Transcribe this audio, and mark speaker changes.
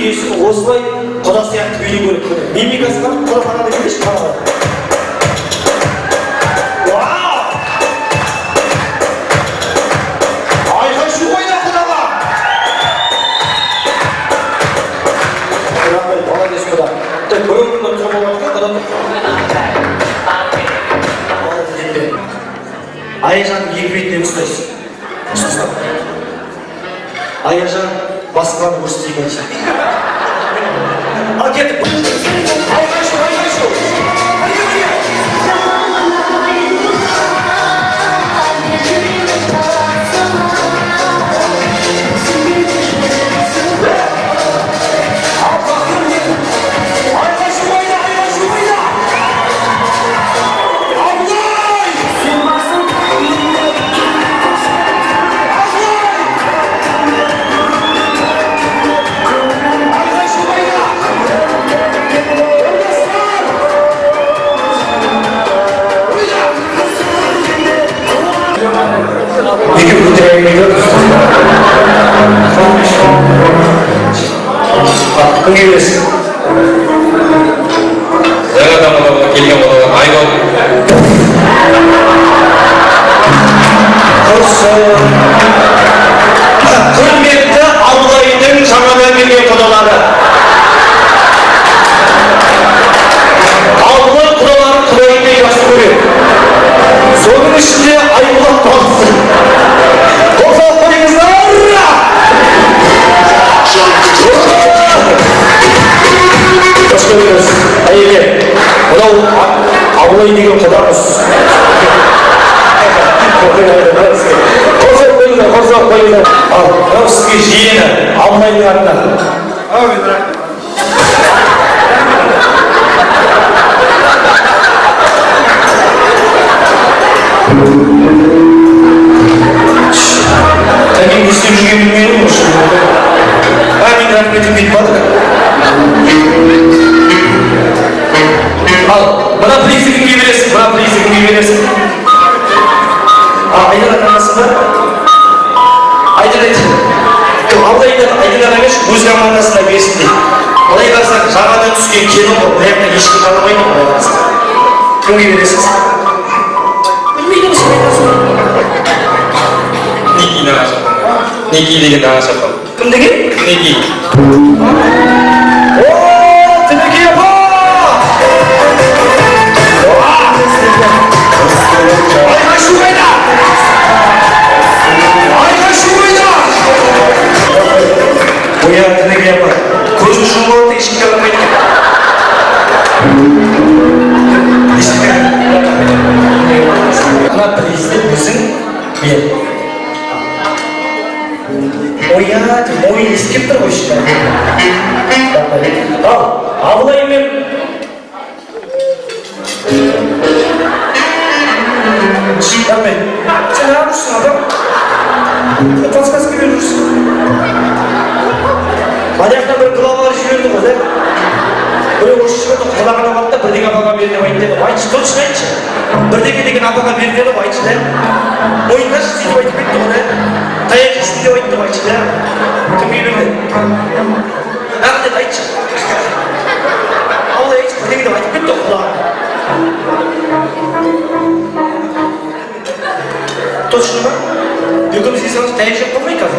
Speaker 1: жүйесін осылай құда сияқты билеу керек. Мимикасы бар, құда қарады келеші қарады. Вау! Айқай шу қойда құдаға! Құдағай, молодец құда. Так, бөлімді тұрып оларға құда тұр. Аяжан екі бетіне ұстайсың. Ұстасың. Аяжан басқаны көрсетейін әйші. Ал кеттік. Айқай шу, айқай шу. Кім келесің?
Speaker 2: Жаңадан құдаға келген құдаға айғал.
Speaker 1: Құрметті Абылайдың жаңадан келген құдалары. Абылай құдалары Құдайды жақсы көреді. Соның ішінде Айбұлақ баласы. Қосақ қойыңыздар! Қош көрдіңіз, әйелдер. Мынау Абылай деген құдамыз. Қосақ қойыңыздар, қосақ қойыңыздар. Ал, мынау сізге жиені Абылайдың атынан.
Speaker 3: Әумин, рахмет.
Speaker 1: Тәмен не істеп жүрген білмедім ғой. Әмин рахметім кетіп бардық. Ал, мына приз кімге бересің, мына приз кімге бересің. Айдар атанасы ба? Айдар айтты. Айдар емес, өз командасына берсін дейді. Былай қарасақ, жаңадан түскен кино ғой, бұл жақта ешкім танымайды ғой, былай қарасақ. Кімге бересіз? Білмейді осы айтасың.
Speaker 2: Неки наға шапқан. Неки деген наға шапқан.
Speaker 1: Кім деген?
Speaker 2: Неки.
Speaker 1: О, Тінеке апа! Айқай шу қайда? Айқай шу қайда? Оя, Тінеке апа, көзін жұмып алды, ешкімге аламайды екен. Мына президент өзің бер. Оя, ойын ескеп тұр ғой ішінде. Ал, Абылай мен Рахмет. Сен ағып жүрсің, адам? Подсказка беріп жүрсің. Мадияқтан бір главалар жіберді ғой, да? Біреу осы жіберді, құлағына қалды да, бірдеңе апаға бер деп айтты деді. Айтшы, точно айтшы. Бірдеңе деген апаға бер деді ғой, айтшы, да? Ойындашы сөйтіп айтып кетті ғой, да? Таяқ жейсің деп айтты ғой, айтшы, да? Кімге берді? Рахмет, айтшы. Абылай айтшы, бірдеңе деп айтып кетті ғой құлағына. Точно ма? Екеуміз есіміз таяқ жеп қалмай қазір.